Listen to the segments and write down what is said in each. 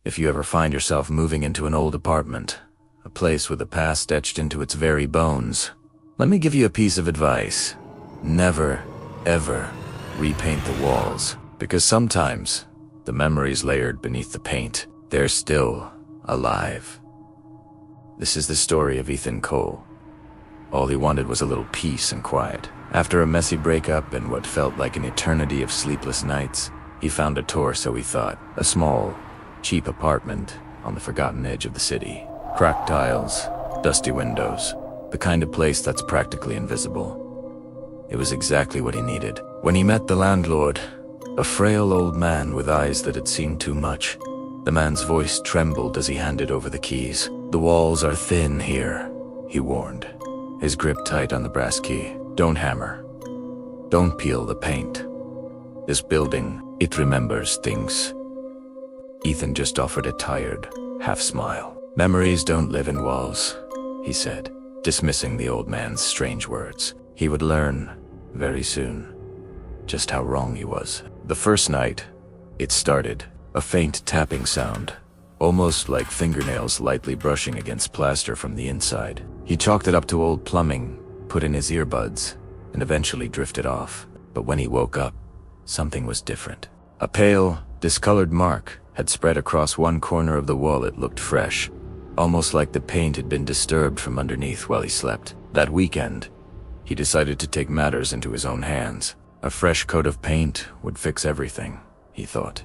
If you ever find yourself moving into an old apartment, a place with the past etched into its very bones, let me give you a piece of advice. Never, ever repaint the walls, because sometimes the memories layered beneath the paint, they're still alive. This is the story of Ethan Cole. All he wanted was a little peace and quiet. After a messy breakup and what felt like an eternity of sleepless nights, he found a tour, so he thought. A small, cheap apartment on the forgotten edge of the city. Cracked tiles, dusty windows, the kind of place that's practically invisible. It was exactly what he needed. When he met the landlord, a frail old man with eyes that had seen too much, the man's voice trembled as he handed over the keys. "The walls are thin here," he warned, his grip tight on the brass key. "Don't hammer. Don't peel the paint. This building, it remembers things." Ethan just offered a tired, half-smile. "Memories don't live in walls," he said, dismissing the old man's strange words. He would learn, very soon, just how wrong he was. The first night, it started, a faint tapping sound, almost like fingernails lightly brushing against plaster from the inside. He chalked it up to old plumbing, put in his earbuds, and eventually drifted off. But when he woke up, something was different. A pale, discolored mark had spread across one corner of the wall. It looked fresh, almost like the paint had been disturbed from underneath while he slept. That weekend, he decided to take matters into his own hands. A fresh coat of paint would fix everything, he thought.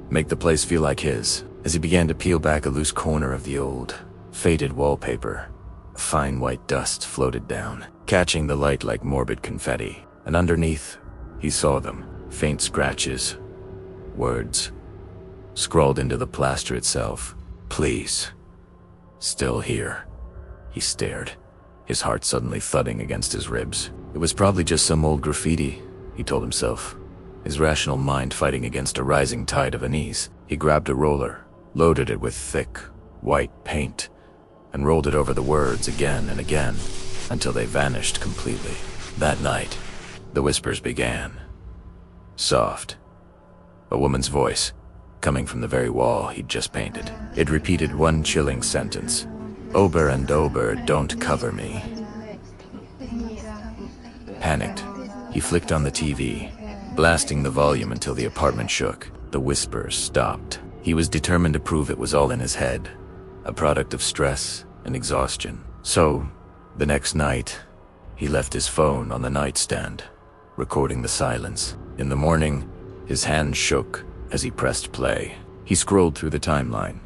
Make the place feel like his. As he began to peel back a loose corner of the old, faded wallpaper, a fine white dust floated down, catching the light like morbid confetti. And underneath, he saw them, faint scratches, words, scrawled into the plaster itself. "Please. Still here." He stared, his heart suddenly thudding against his ribs. It was probably just some old graffiti, he told himself, his rational mind fighting against a rising tide of unease. He grabbed a roller, loaded it with thick, white paint, and rolled it over the words again and again, until they vanished completely. That night, the whispers began. Soft. A woman's voice, coming from the very wall he'd just painted. It repeated one chilling sentence. "Ober and Ober, don't cover me." Panicked, he flicked on the TV, blasting the volume until the apartment shook. The whispers stopped. He was determined to prove it was all in his head, a product of stress and exhaustion. So, the next night, he left his phone on the nightstand, recording the silence. In the morning, his hands shook as he pressed play. He scrolled through the timeline.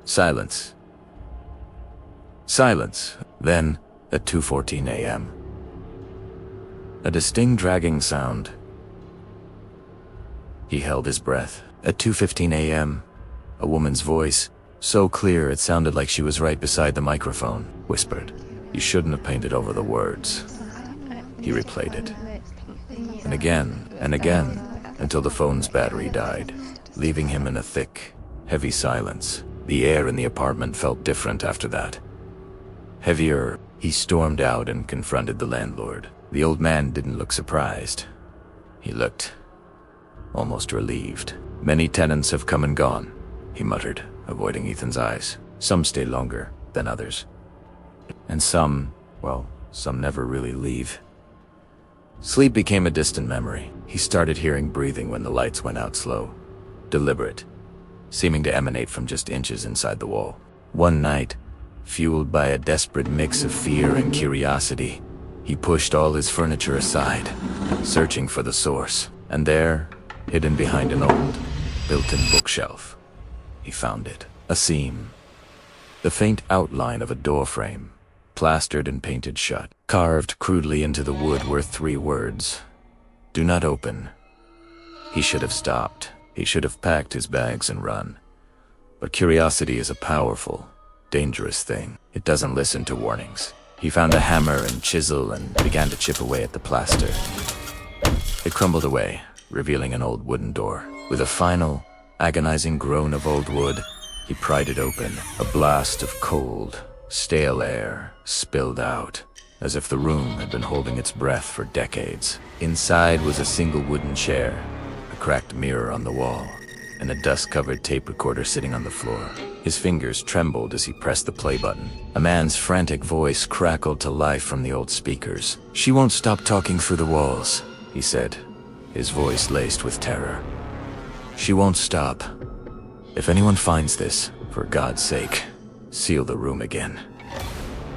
Silence. Silence. Then, at 2:14 a.m., a distinct dragging sound. He held his breath. At 2:15 a.m., a woman's voice, so clear it sounded like she was right beside the microphone, whispered, "You shouldn't have painted over the words." He replayed it. And again, until the phone's battery died, leaving him in a thick, heavy silence. The air in the apartment felt different after that. Heavier. He stormed out and confronted the landlord. The old man didn't look surprised. He looked almost relieved. "Many tenants have come and gone," he muttered, avoiding Ethan's eyes. "Some stay longer than others. And some never really leave." Sleep became a distant memory. He started hearing breathing when the lights went out slow, deliberate, seeming to emanate from just inches inside the wall. One night, fueled by a desperate mix of fear and curiosity, he pushed all his furniture aside, searching for the source. And there, hidden behind an old, built-in bookshelf, he found it. A seam. The faint outline of a doorframe, plastered and painted shut. Carved crudely into the wood were 3 words. "Do not open." He should have stopped. He should have packed his bags and run. But curiosity is a powerful, dangerous thing. It doesn't listen to warnings. He found a hammer and chisel and began to chip away at the plaster. It crumbled away, revealing an old wooden door. With a final, agonizing groan of old wood, he pried it open. A blast of cold, stale air spilled out, as if the room had been holding its breath for decades. Inside was a single wooden chair, a cracked mirror on the wall, and a dust-covered tape recorder sitting on the floor. His fingers trembled as he pressed the play button. A man's frantic voice crackled to life from the old speakers. "She won't stop talking through the walls," he said, his voice laced with terror. "She won't stop. If anyone finds this, for God's sake, seal the room again."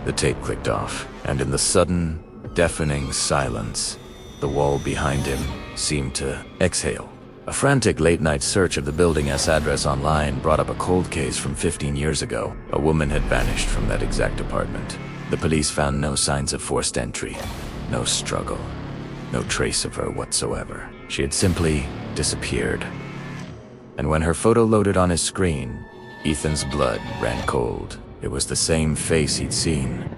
The tape clicked off, and in the sudden, deafening silence, the wall behind him seemed to exhale. A frantic late-night search of the building's address online brought up a cold case from 15 years ago. A woman had vanished from that exact apartment. The police found no signs of forced entry, no struggle, no trace of her whatsoever. She had simply disappeared. And when her photo loaded on his screen, Ethan's blood ran cold. It was the same face he'd seen,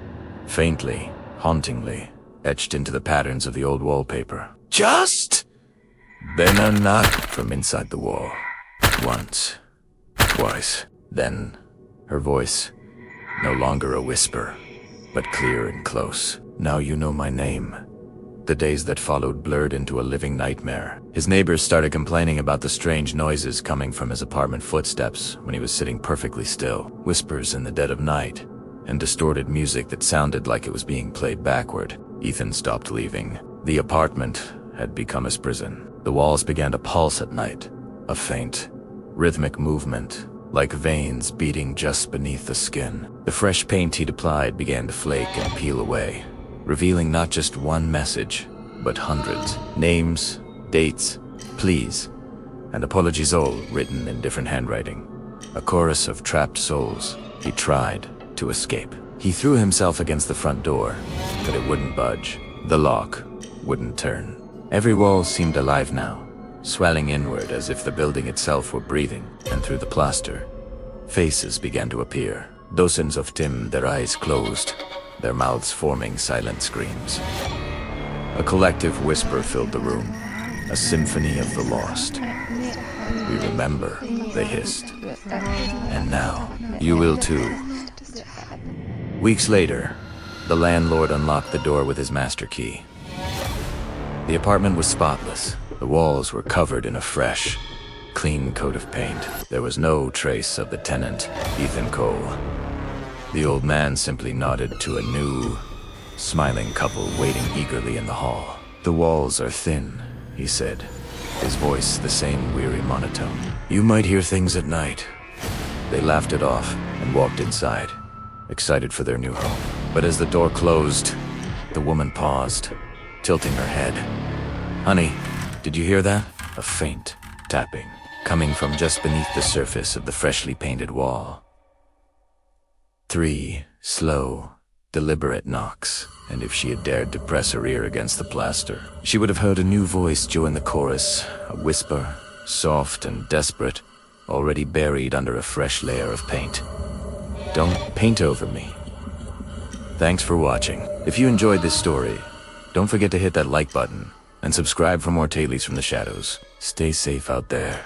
faintly, hauntingly, etched into the patterns of the old wallpaper. "Just!" Then a knock from inside the wall. Once, twice. Then, her voice, no longer a whisper, but clear and close. "Now you know my name." The days that followed blurred into a living nightmare. His neighbors started complaining about the strange noises coming from his apartment footsteps when he was sitting perfectly still. Whispers in the dead of night, and distorted music that sounded like it was being played backward. Ethan stopped leaving. The apartment had become his prison. The walls began to pulse at night, a faint, rhythmic movement, like veins beating just beneath the skin. The fresh paint he'd applied began to flake and peel away, revealing not just one message, but hundreds. Names, dates, pleas, and apologies all written in different handwriting. A chorus of trapped souls. He tried to escape. He threw himself against the front door, but it wouldn't budge. The lock wouldn't turn. Every wall seemed alive now, swelling inward as if the building itself were breathing, and through the plaster, faces began to appear. Dozens of them, their eyes closed, their mouths forming silent screams. A collective whisper filled the room, a symphony of the lost. "We remember," they hissed. "And now, you will too." Weeks later, the landlord unlocked the door with his master key. The apartment was spotless. The walls were covered in a fresh, clean coat of paint. There was no trace of the tenant, Ethan Cole. The old man simply nodded to a new, smiling couple waiting eagerly in the hall. "The walls are thin," he said, his voice the same weary monotone. "You might hear things at night." They laughed it off and walked inside, excited for their new home. But as the door closed, the woman paused, tilting her head. "Honey, did you hear that?" A faint tapping, coming from just beneath the surface of the freshly painted wall. 3 slow, deliberate knocks, and if she had dared to press her ear against the plaster, she would have heard a new voice join the chorus, a whisper, soft and desperate, already buried under a fresh layer of paint. "Don't paint over me." Thanks for watching. If you enjoyed this story, don't forget to hit that like button and subscribe for more Tales from the Shadows. Stay safe out there.